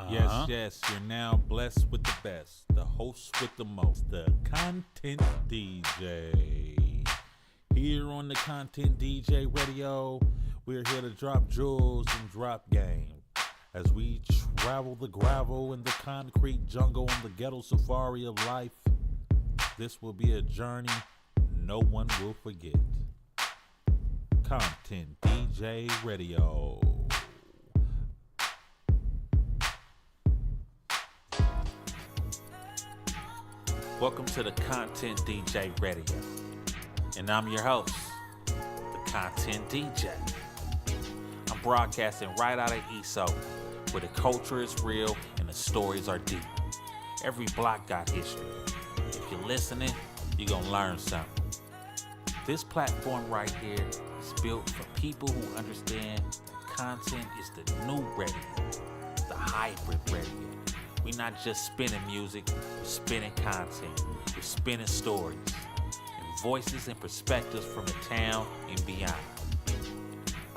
Yes, you're now blessed with the best, the host with the most, the Content DJ. Here on the Content DJ Radio, we're here to drop jewels and drop game. As we travel the gravel and the concrete jungle on the ghetto safari of life, this will be a journey no one will forget. Content DJ Radio. Welcome to the Content DJ Radio. And I'm your host, the Content DJ. I'm broadcasting right out of ESO, where the culture is real and the stories are deep. Every block got history. If you're listening, you're gonna learn something. This platform right here is built for people who understand that content is the new radio, the hybrid radio. We're not just spinning music, we're spinning content, we're spinning stories, and voices and perspectives from the town and beyond.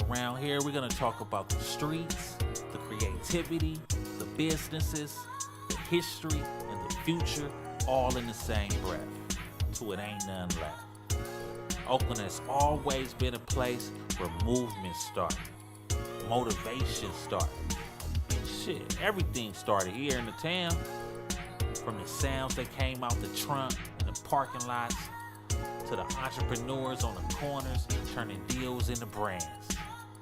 Around here, we're gonna talk about the streets, the creativity, the businesses, the history, and the future, all in the same breath, till it ain't none left. Oakland has always been a place where movements start, motivation started. Shit, everything started here in the town. From the sounds that came out the trunk in the parking lots, to the entrepreneurs on the corners turning deals into brands,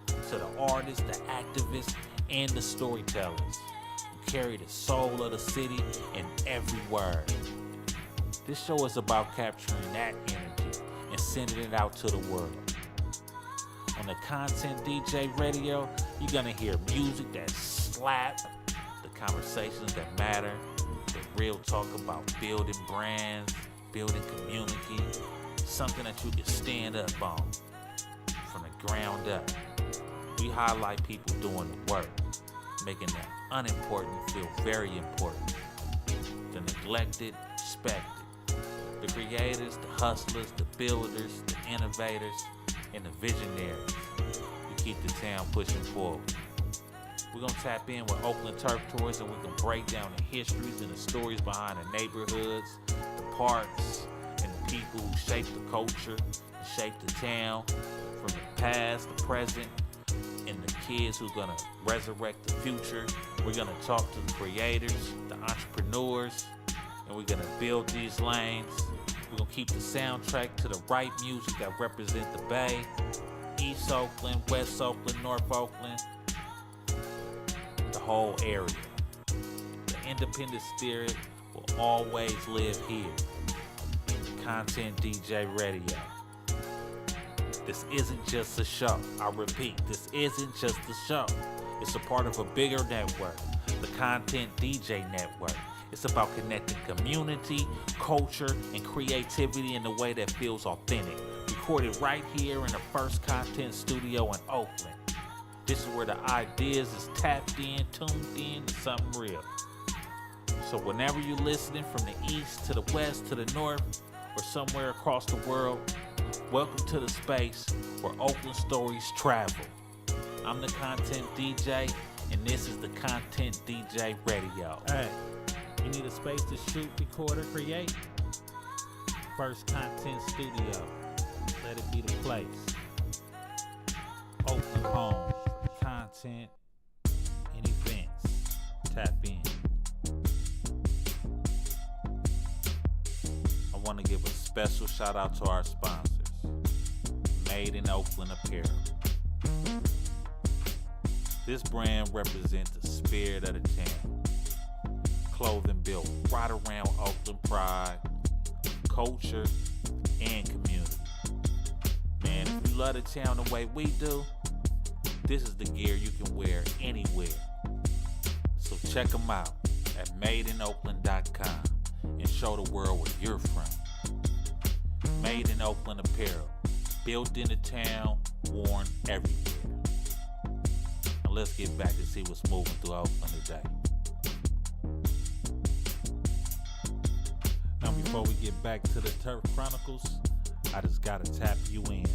to the artists, the activists, and the storytellers who carry the soul of the city in every word. This show is about capturing that energy and sending it out to the world. On the Content DJ Radio, you're gonna hear music that slap, the conversations that matter, the real talk about building brands, building community, something that you can stand up on from the ground up. We highlight people doing the work, making the unimportant feel very important, the neglected respected, the creators, the hustlers, the builders, the innovators, and the visionaries who keep the town pushing forward. We're going to tap in with Oakland Turf Tours, and we're going to break down the histories and the stories behind the neighborhoods, the parks, and the people who shape the culture and shape the town from the past, the present, and the kids who are going to resurrect the future. We're going to talk to the creators, the entrepreneurs, and we're going to build these lanes. We're going to keep the soundtrack to the right music that represent the Bay, East Oakland, West Oakland, North Oakland, the whole area. The independent spirit will always live here. Content DJ Radio. This isn't just a show. I repeat, this isn't just a show. It's a part of a bigger network, the Content DJ Network. It's about connecting community, culture, and creativity in a way that feels authentic. Recorded right here in the First Content Studio in Oakland. This is where the ideas is tapped in, tuned in to something real. So whenever you're listening from the east to the west to the north or somewhere across the world, welcome to the space where Oakland stories travel. I'm the Content DJ, and this is the Content DJ Radio. Hey, you need a space to shoot, record, or create? First Content Studio. Let it be the place. Oakland home. Content and events. Tap in. I want to give a special shout out to our sponsors. Made in Oakland Apparel. This brand represents the spirit of the town. Clothing built right around Oakland pride, culture, and community. Man, if you love the town the way we do, this is the gear you can wear anywhere. So check them out at madeinoakland.com and show the world where you're from. Made in Oakland Apparel, built in the town, worn everywhere. Now let's get back to see what's moving through Oakland today. Now before we get back to the Turf Chronicles, I just gotta tap you in.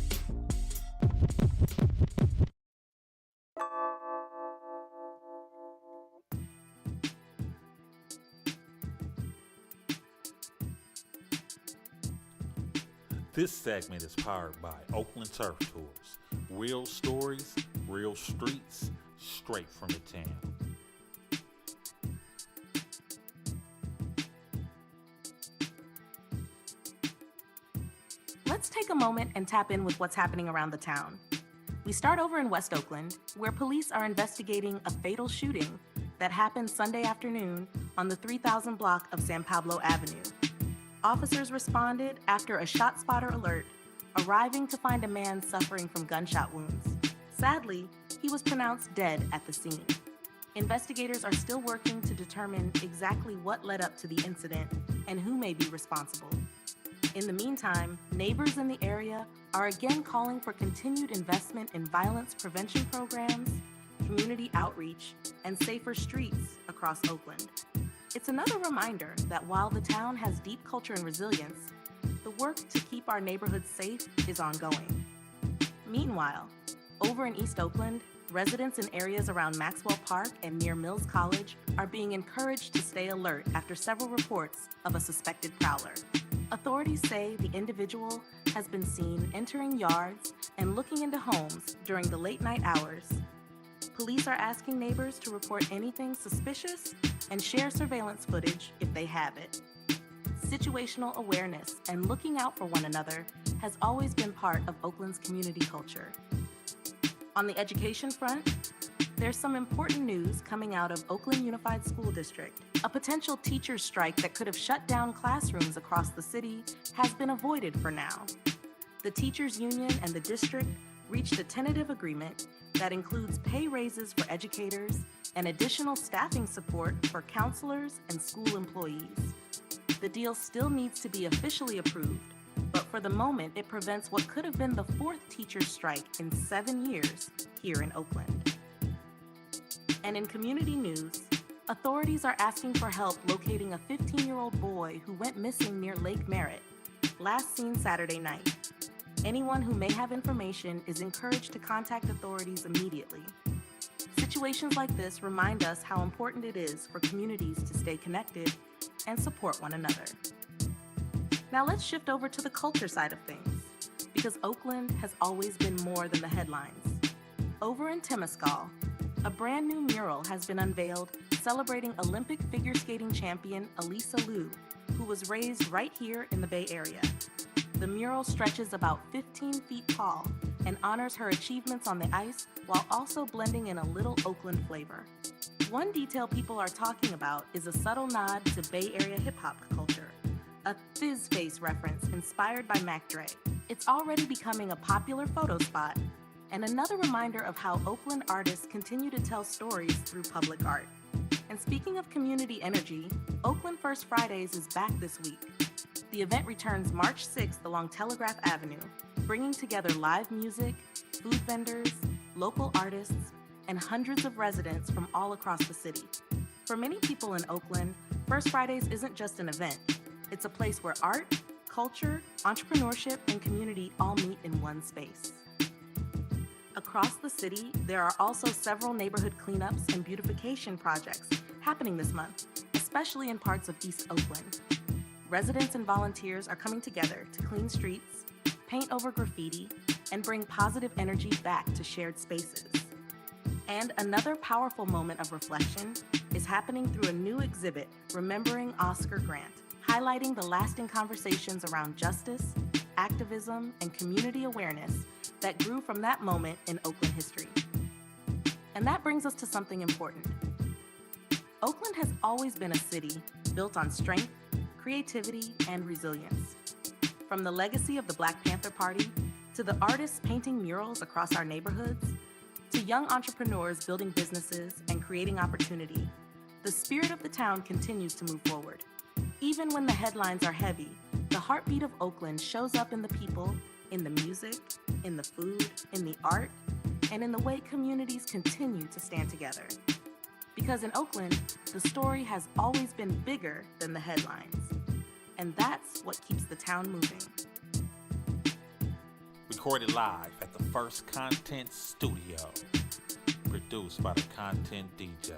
This segment is powered by Oakland Turf Tours. Real stories, real streets, straight from the town. Let's take a moment and tap in with what's happening around the town. We start over in West Oakland, where police are investigating a fatal shooting that happened Sunday afternoon on the 3000 block of San Pablo Avenue. Officers responded after a shot spotter alert, arriving to find a man suffering from gunshot wounds. Sadly, he was pronounced dead at the scene. Investigators are still working to determine exactly what led up to the incident and who may be responsible. In the meantime, neighbors in the area are again calling for continued investment in violence prevention programs, community outreach, and safer streets across Oakland. It's another reminder that while the town has deep culture and resilience, the work to keep our neighborhoods safe is ongoing. Meanwhile, over in East Oakland, residents in areas around Maxwell Park and near Mills College are being encouraged to stay alert after several reports of a suspected prowler. Authorities say the individual has been seen entering yards and looking into homes during the late night hours. Police are asking neighbors to report anything suspicious and share surveillance footage if they have it. Situational awareness and looking out for one another has always been part of Oakland's community culture. On the education front, there's some important news coming out of Oakland Unified School District. A potential teachers' strike that could have shut down classrooms across the city has been avoided for now. The teachers' union and the district reached a tentative agreement that includes pay raises for educators and additional staffing support for counselors and school employees. The deal still needs to be officially approved, but for the moment, it prevents what could have been the fourth teachers' strike in 7 years here in Oakland. And in community news, authorities are asking for help locating a 15-year-old boy who went missing near Lake Merritt, last seen Saturday night. Anyone who may have information is encouraged to contact authorities immediately. Situations like this remind us how important it is for communities to stay connected and support one another. Now let's shift over to the culture side of things, because Oakland has always been more than the headlines. Over in Temescal, a brand new mural has been unveiled celebrating Olympic figure skating champion Elisa Liu, who was raised right here in the Bay Area. The mural stretches about 15 feet tall and honors her achievements on the ice while also blending in a little Oakland flavor. One detail people are talking about is a subtle nod to Bay Area hip-hop culture, a Fizz Face reference inspired by Mac Dre. It's already becoming a popular photo spot and another reminder of how Oakland artists continue to tell stories through public art. And speaking of community energy, Oakland First Fridays is back this week. The event returns March 6th along Telegraph Avenue, bringing together live music, food vendors, local artists, and hundreds of residents from all across the city. For many people in Oakland, First Fridays isn't just an event. It's a place where art, culture, entrepreneurship, and community all meet in one space. Across the city, there are also several neighborhood cleanups and beautification projects happening this month, especially in parts of East Oakland. Residents and volunteers are coming together to clean streets, paint over graffiti, and bring positive energy back to shared spaces. And another powerful moment of reflection is happening through a new exhibit remembering Oscar Grant, highlighting the lasting conversations around justice, activism, and community awareness that grew from that moment in Oakland history. And that brings us to something important. Oakland has always been a city built on strength, creativity, and resilience. From the legacy of the Black Panther Party, to the artists painting murals across our neighborhoods, to young entrepreneurs building businesses and creating opportunity, the spirit of the town continues to move forward. Even when the headlines are heavy, the heartbeat of Oakland shows up in the people, in the music, in the food, in the art, and in the way communities continue to stand together. Because in Oakland, the story has always been bigger than the headlines. And that's what keeps the town moving. Recorded live at the First Content Studio. Produced by the Content DJ.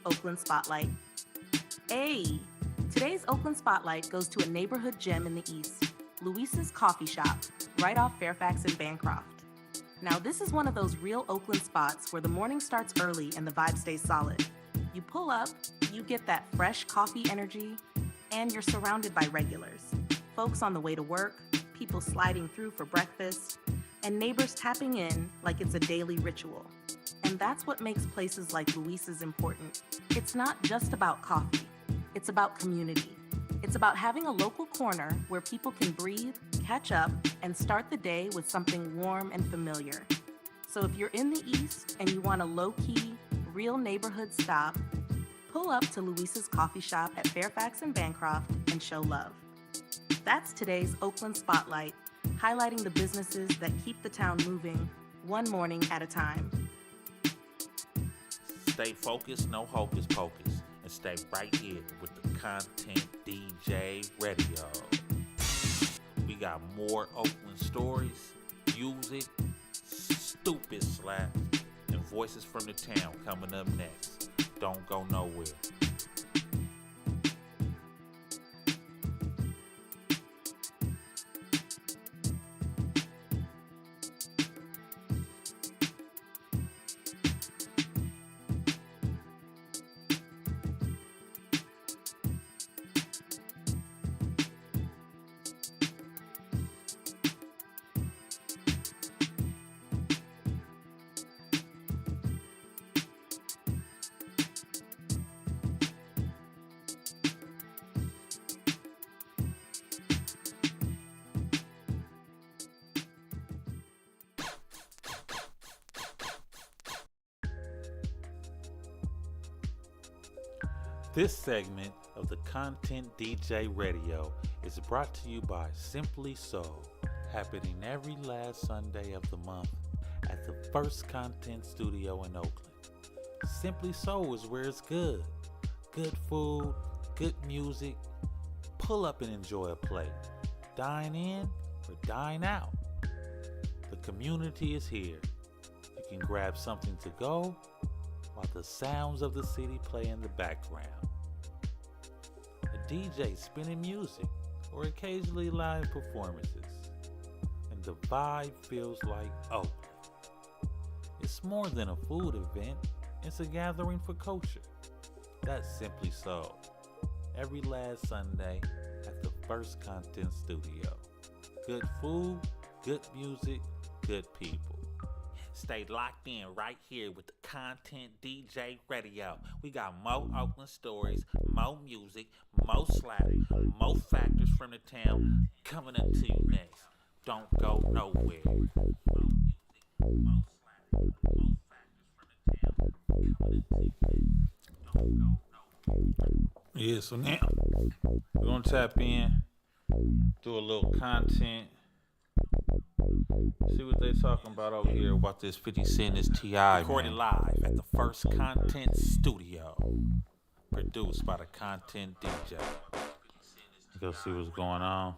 Oakland Spotlight. Hey! Today's Oakland Spotlight goes to a neighborhood gem in the East, Luis's Coffee Shop, right off Fairfax and Bancroft. Now, this is one of those real Oakland spots where the morning starts early and the vibe stays solid. You pull up, you get that fresh coffee energy, and you're surrounded by regulars. Folks on the way to work, people sliding through for breakfast, and neighbors tapping in like it's a daily ritual. And that's what makes places like Luis's important. It's not just about coffee, it's about community. It's about having a local corner where people can breathe, catch up, and start the day with something warm and familiar. So if you're in the East and you want a low-key, real neighborhood stop, pull up to Luis's Coffee Shop at Fairfax and Bancroft and show love. That's today's Oakland Spotlight, highlighting the businesses that keep the town moving, one morning at a time. Stay focused, no hocus pocus, and stay right here with the Content DJ Radio. We got more Oakland stories, music, stupid slaps, and voices from the town coming up next. Don't go nowhere. This segment of the Content DJ Radio is brought to you by Simply Soul, happening every last Sunday of the month at the First Content Studio in Oakland. Simply Soul is where it's good. Good food, good music. Pull up and enjoy a plate. Dine in or dine out. The community is here. You can grab something to go while the sounds of the city play in the background. A DJ spinning music or occasionally live performances. And the vibe feels like Oakland. It's more than a food event, it's a gathering for culture. That's Simply Soul. Every last Sunday at the First Content Studio. Good food, good music, good people. Stay locked in right here with the Content DJ Radio. We got more Oakland stories, more music, more slap, more factors from the town coming up to you next. Don't go nowhere. More music, more slap, more factors from the town coming up to you next. Don't go nowhere. Yeah, so now we're gonna tap in, do a little content. See what they talking about over here about this 50 Cent is T.I. Recorded live at the First Content Studio. Produced by the Content DJ. Go see what's going on.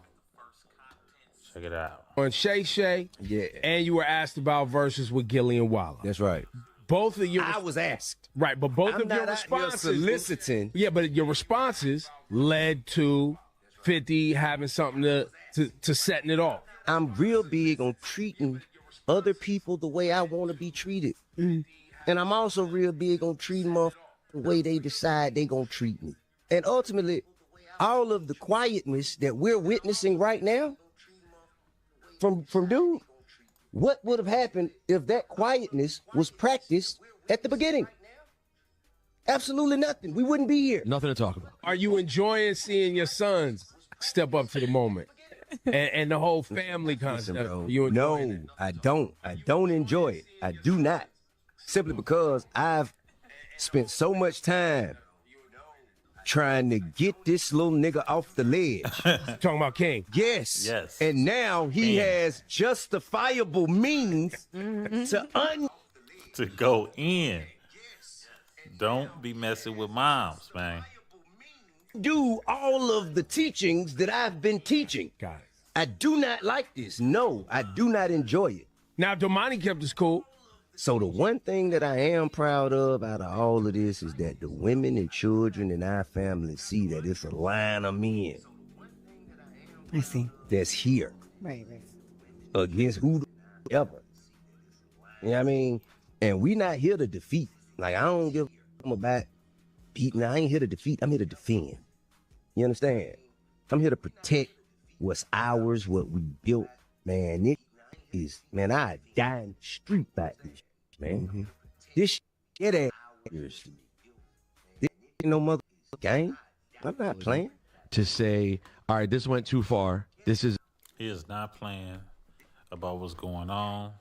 Check it out. On Shay Shay, yeah, and you were asked about verses with Gillian Waller. that's right. Both of your I was asked. right, but both I'm of your not out here responses soliciting. Yeah, but your responses led to 50 having something to setting it off. I'm real big on treating other people the way I want to be treated. And I'm also real big on treating them the way they decide they gonna treat me. And ultimately, all of the quietness that we're witnessing right now from dude, what would have happened if that quietness was practiced at the beginning? Absolutely nothing. We wouldn't be here. Nothing to talk about. Are you enjoying seeing your sons step up to the moment? And the whole family Listen, concept. bro, You enjoying no, it? I don't. I don't enjoy it. I do not. Simply because I've spent so much time trying to get this little nigga off the ledge. Talking about King. Yes. Yes. And now he Man. has justifiable means to To go in. Don't be messing with moms, man. undo all of the teachings that I've been teaching. Got it. I do not like this. No, I do not enjoy it. Now, Domani kept his cool. So the one thing that I am proud of out of all of this is that the women and children in our family see that it's a line of men. I see. that's here Right, right. against who ever. You know what I mean? And we not here to defeat. Like, I don't give a about beating. I ain't here to defeat. I'm here to defend. You understand? I'm here to protect what's ours, what we built. Man, it is, man, I die in the street back this shit, man. This shit ain't this ain't no mother game. I'm not playing. To say, all right, this went too far. This is He is not playing about what's going on.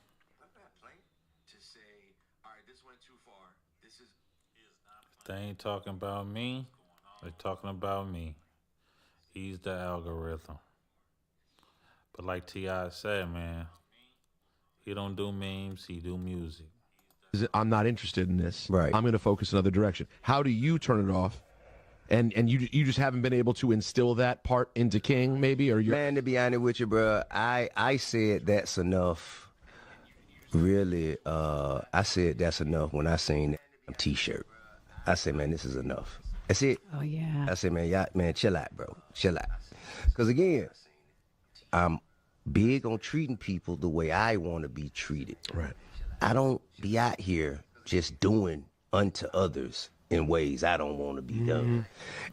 They ain't talking about me. They're talking about me. He's the algorithm. But like T.I. said, man, he don't do memes, he do music. I'm not interested in this. Right. I'm going to focus another direction. How do you turn it off? And you just haven't been able to instill that part into King, maybe, or you. Man, to be honest with you, bro, I said that's enough. Really, I said that's enough when I seen that T-shirt. I said, man, this is enough. That's it. Oh, yeah. I said, man, y'all, man, chill out, bro. Chill out. Because again, I'm big on treating people the way I want to be treated. Right. I don't be out here just doing unto others in ways I don't want to be done.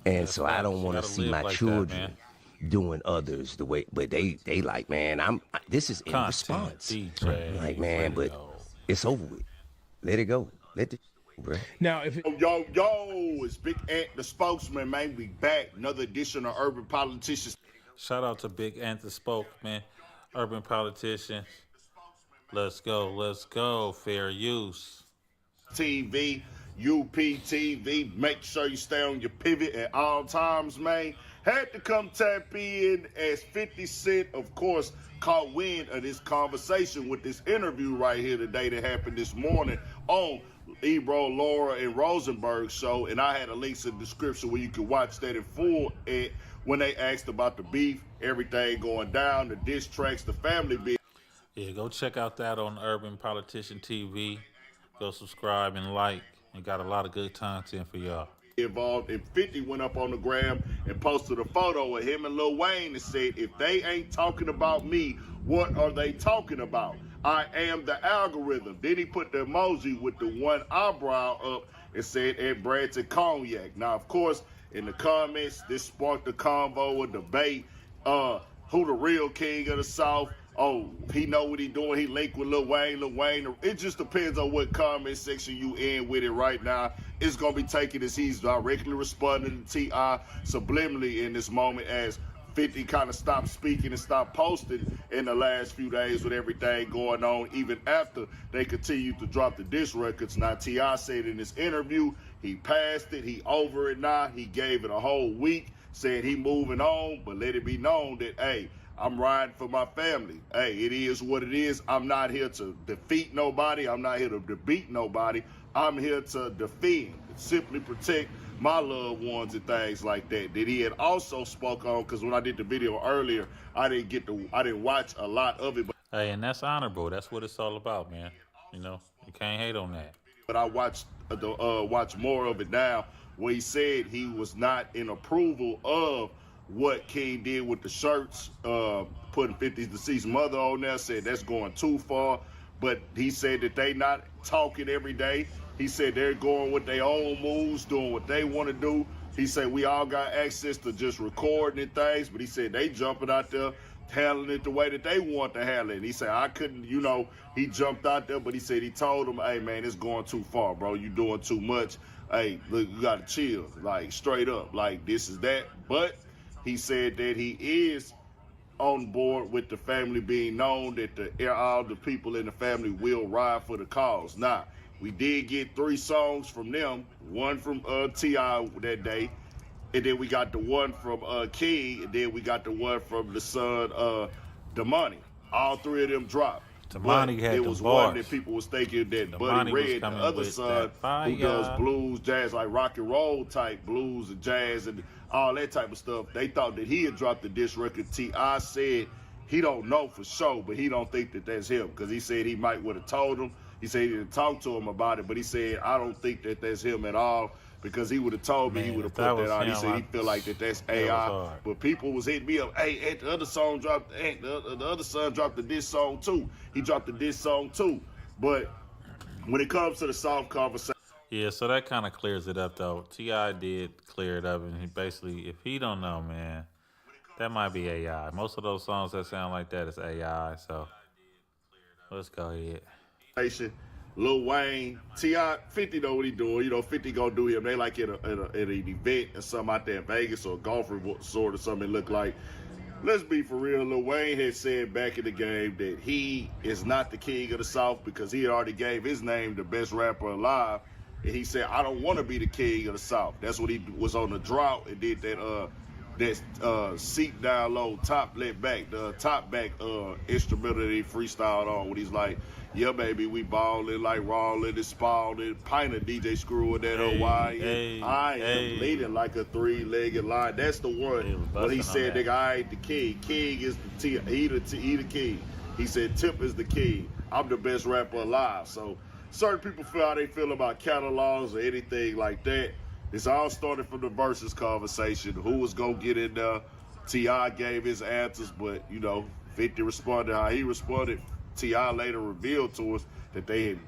And so I don't You want to gotta see live my like that, children man. doing others the way, but they like, man, this is in Content, response. DJ, Like, man, but radio. it's over with. Let it go. Let the bro. Now, if it, Yo, it's Big Ant, the spokesman, man. We back. Another edition of Urban Politicians Shout out to Big Ant the Spokesman, Urban Politician. Let's go. Fair use. TV, UPTV. Make sure you stay on your pivot at all times, man. Had to come tap in as 50 Cent, of course, caught wind of this conversation with this interview right here today that happened this morning on Ebro, Laura, and Rosenberg show. And I had a link in the description where you can watch that in full. And when they asked about the beef, everything going down, the diss tracks, the family beef. Yeah, go check out that on Urban Politician TV. Go subscribe and like. We got a lot of good content for y'all. Involved, and 50 went up on the gram and posted a photo of him and Lil Wayne and said, if they ain't talking about me, what are they talking about? I am the algorithm. Then he put the emoji with the one eyebrow up and said, Ed Branson Cognac. Now, of course, in the comments, this sparked a convo, a debate. Who the real king of the South? Oh, he know what he doing. He linked with Lil Wayne. It just depends on what comment section you in with it right now. It's going to be taken as he's directly responding to T.I. subliminally in this moment as 50 kind of stopped speaking and stopped posting in the last few days with everything going on, even after they continued to drop the diss records. Now, T.I. said in this interview, he passed it. He over it now. He gave it a whole week, said he moving on, but let it be known that, hey, I'm riding for my family. Hey, it is what it is. I'm not here to defeat nobody. I'm not here to beat nobody. I'm here to defend, simply protect my loved ones and things like that. That he had also spoke on, because when I did the video earlier, I didn't watch a lot of it, Hey, and that's honorable. That's what it's all about, man. You know, you can't hate on that. but I watched watch more of it now, where he said he was not in approval of what King did with the shirts, putting 50's deceased mother on there, said that's going too far. But he said that they not talking every day. He said they're going with their own moves, doing what they want to do. He said we all got access to just recording and things, but he said they jumping out there, handling it the way that they want to handle it. And he said I couldn't, he jumped out there, but he said he told them, hey, man, it's going too far, bro. You doing too much. Hey, look, you got to chill, like straight up, like this is that. But he said that he is on board with the family being known, that all the people in the family will ride for the cause. Now, we did get 3 songs from them, one from T.I. that day, and then we got the one from King, and then we got the one from the son, Damani. All 3 of them dropped. Damani But had it the was one bars. that people was thinking that Damani Buddy was Red, the coming other with son, that fire. who does blues, jazz, like rock and roll type blues and jazz and all that type of stuff, they thought that he had dropped the diss record. T.I. said he don't know for sure, but he don't think that that's him, because he said he might would have told him. He said he didn't talk to him about it, but he said, I don't think that that's him at all. because he would have told me he Man, would if have that put was that out. He him, said he feel like that's that was AI. hard. But people was hitting me up. Hey, the other song dropped. Hey, the other son dropped the diss song too. He dropped the diss song too. But when it comes to the soft conversation. Yeah, so that kind of clears it up, though. T.I. did clear it up, and he basically, if he don't know, man, that might be AI. Most of those songs that sound like that is AI, so let's go ahead. Lil Wayne, T.I., 50 know what he doing. You know, 50 gonna do him. They like at an event or something out there in Vegas or a golf resort or something it look like. Let's be for real. Lil Wayne had said back in the game that he is not the king of the South because he had already gave his name the best rapper alive. And he said, I don't want to be the king of the South. That's what he was on the drought and did that seat down low, top let back, the top back instrumental that he freestyled on when he's like, yeah, baby, we ballin' like Rollin' and Spalding, pint of DJ Screw and that Hawaiian. I am leading like a three-legged lion. That's the one. But he said, nigga, I ain't the king. King is the he the king. He said, Tip is the king. I'm the best rapper alive. So certain people feel how they feel about catalogs or anything like that. It's all started from the versus conversation. Who was going to get in there? T.I. gave his answers, but, 50 responded how he responded. T.I. later revealed to us that they had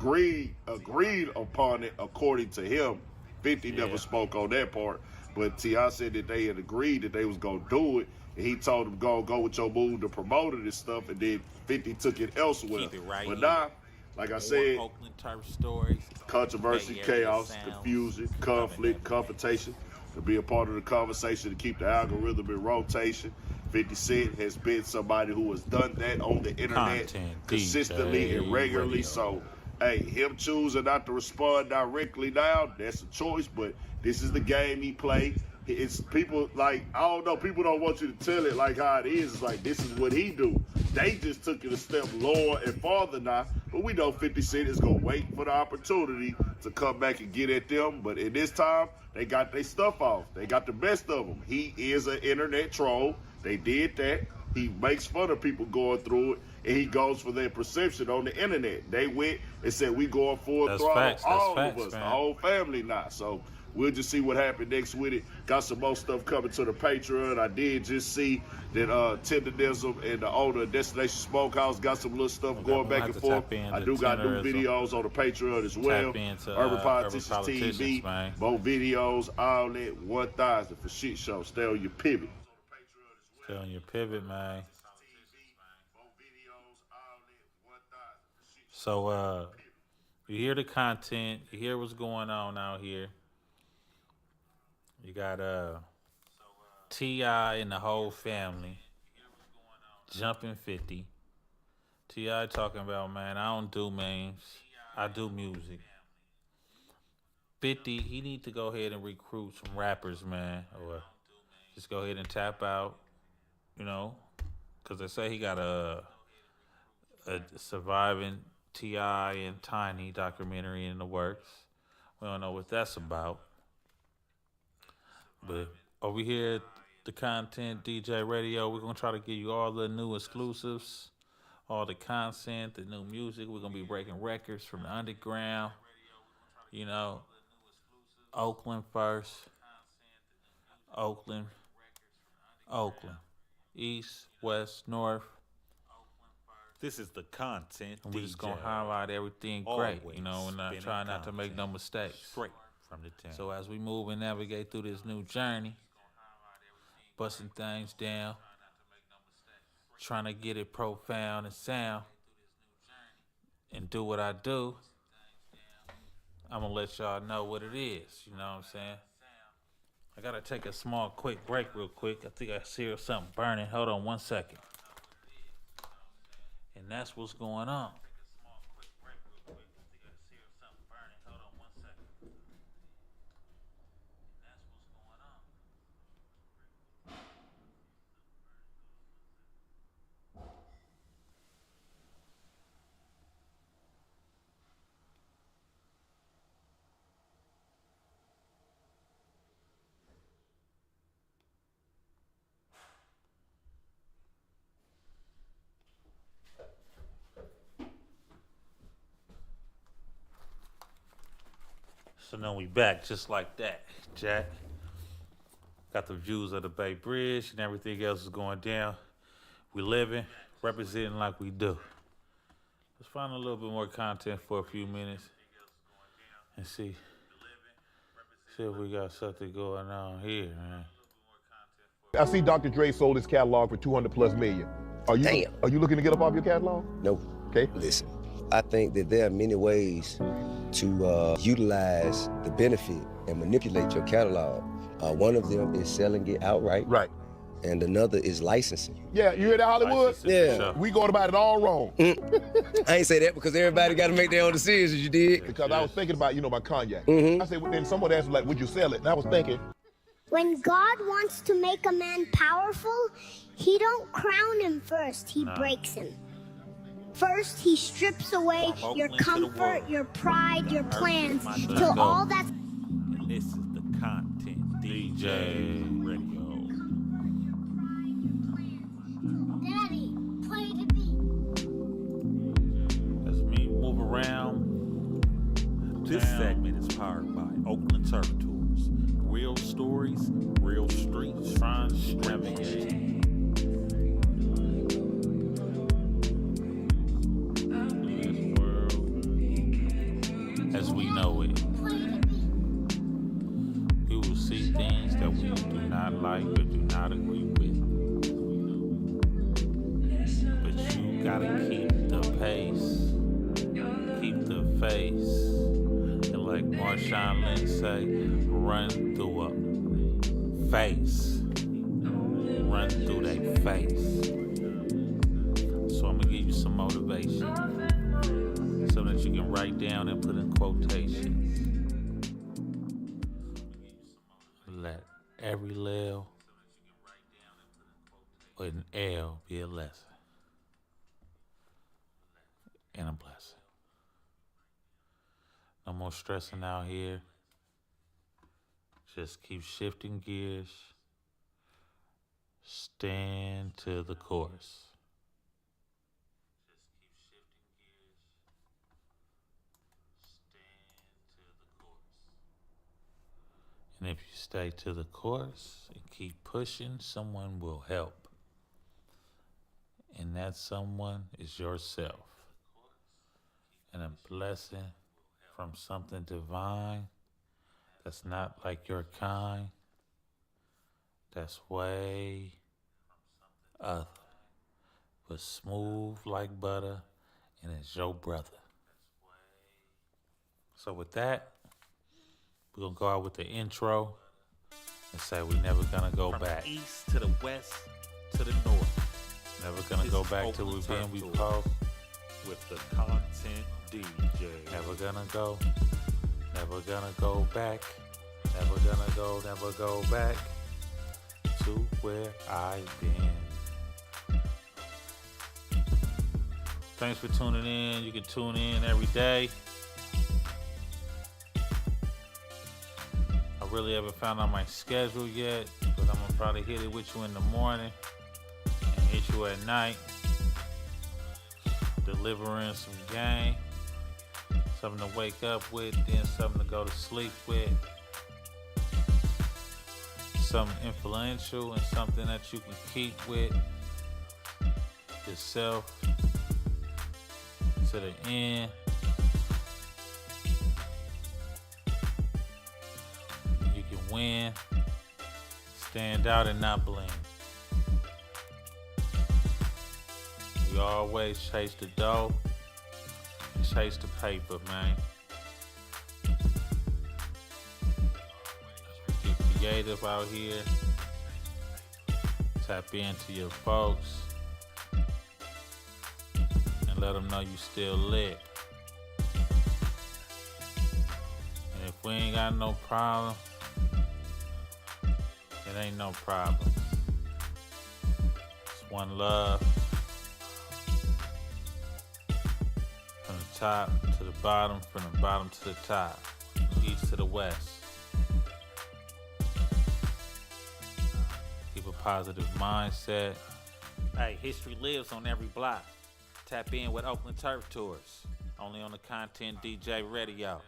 agreed upon it according to him. 50 never spoke on that part, but T.I. said that they had agreed that they was going to do it, and he told them, go with your move to promote it and stuff, and then 50 took it elsewhere. Keep it right but here. now, like I said, Oakland turf stories, controversy, chaos, confusion, conflict, confrontation, to be a part of the conversation to keep the algorithm in rotation. 50 Cent has been somebody who has done that on the internet Content consistently DJ and regularly. Radio. So, hey, him choosing not to respond directly now, that's a choice, but this is the game he played. It's people like, I don't know, people don't want you to tell it like how it is. It's like, this is what he do. They just took it a step lower and farther now, but we know 50 Cent is going to wait for the opportunity to come back and get at them. But in this time, they got their stuff off. They got the best of them. He is an internet troll. They did that. He makes fun of people going through it, and he goes for their perception on the internet. They went and said, we going full throttle, all of us, man. The whole family now. So we'll just see what happened next with it. Got some more stuff coming to the Patreon. I did just see that Tenderism and the owner of Destination Smokehouse got some little stuff going back and forth. I do got new videos on the Patreon as well. Urban Politicians TV, man. More videos, all that 1,000 for shit show. Stay on your pivot. Stay on your pivot, man. So, you hear the content, you hear what's going on out here. You got T.I. and the whole family jumping 50. T.I. talking about, man, I don't do memes, I do music. 50, he need to go ahead and recruit some rappers, man, or just go ahead and tap out, because they say he got a surviving T.I. and Tiny documentary in the works. We don't know what that's about. But over here at the Content DJ Radio, we're going to try to give you all the new exclusives, all the content, the new music. We're going to be breaking records from the underground. Oakland first. Oakland. East, west, north. This is the Content And DJ. we're just going to highlight everything great, and try not to make no mistakes. Straight from the town. So as we move and navigate through this new journey, busting things down, trying to get it profound and sound, and do what I do, I'm going to let y'all know what it is, you know what I'm saying? I got to take a small, quick break real quick. I think I see something burning. Hold on 1 second. And that's what's going on. So now we back just like that, Jack. Got the views of the Bay Bridge and everything else is going down. We living, representing like we do. Let's find a little bit more content for a few minutes and see if we got something going on here, man. I see Dr. Dre sold his catalog for 200 plus million. Are you looking to get up off your catalog? No. Okay. Listen, I think that there are many ways to utilize the benefit and manipulate your catalog. One of them is selling it outright. Right. And another is licensing. Yeah, you hear that, Hollywood? Yeah. We going about it all wrong. I ain't say that because everybody got to make their own decisions, you did? Because I was thinking about, about cognac. Mm-hmm. I said, then someone asked me, like, would you sell it? And I was thinking. When God wants to make a man powerful, he don't crown him first, he breaks him. First, he strips away your comfort, your pride, your plans, till all that's... And this is the Content DJ Radio. Daddy, play the beat. That's me move around. This segment is powered by Oakland Turf Tours. Real stories, real streets, trying to navigate. This world as we know it. We will see things that we do not like or do not agree with. But you gotta keep the pace, keep the face, and like Marshawn Lynch say, run through a face. Run through that face. So I'm gonna give you some motivation. Something that you can write down and put in quotations. Let every L or an L be a lesson and a blessing. No more stressing out here. Just keep shifting gears. Stand to the course. And if you stay to the course and keep pushing, someone will help. And that someone is yourself. And a blessing from something divine that's not like your kind, that's way other, but smooth like butter, and it's your brother. So with that, we're gonna go out with the intro and say we're never gonna go back. From the east to the west to the north. Never gonna go back till we've been before. With the Content DJ. Never gonna go back. Never go back to where I've been. Thanks for tuning in. You can tune in every day. I really haven't found out my schedule yet, but I'm gonna probably hit it with you in the morning and hit you at night. Delivering some game, something to wake up with, then something to go to sleep with. Something influential and something that you can keep with yourself to the end. You can win, stand out and not blend. We always chase the dough and chase the paper, man. Let's get creative out here. Tap into your folks and let them know you still lit. And if we ain't got no problem, it ain't no problem. It's one love. From the top to the bottom, from the bottom to the top, from the east to the west. Keep a positive mindset. Hey, history lives on every block. Tap in with Oakland Turf Tours. Only on the Content DJ Radio.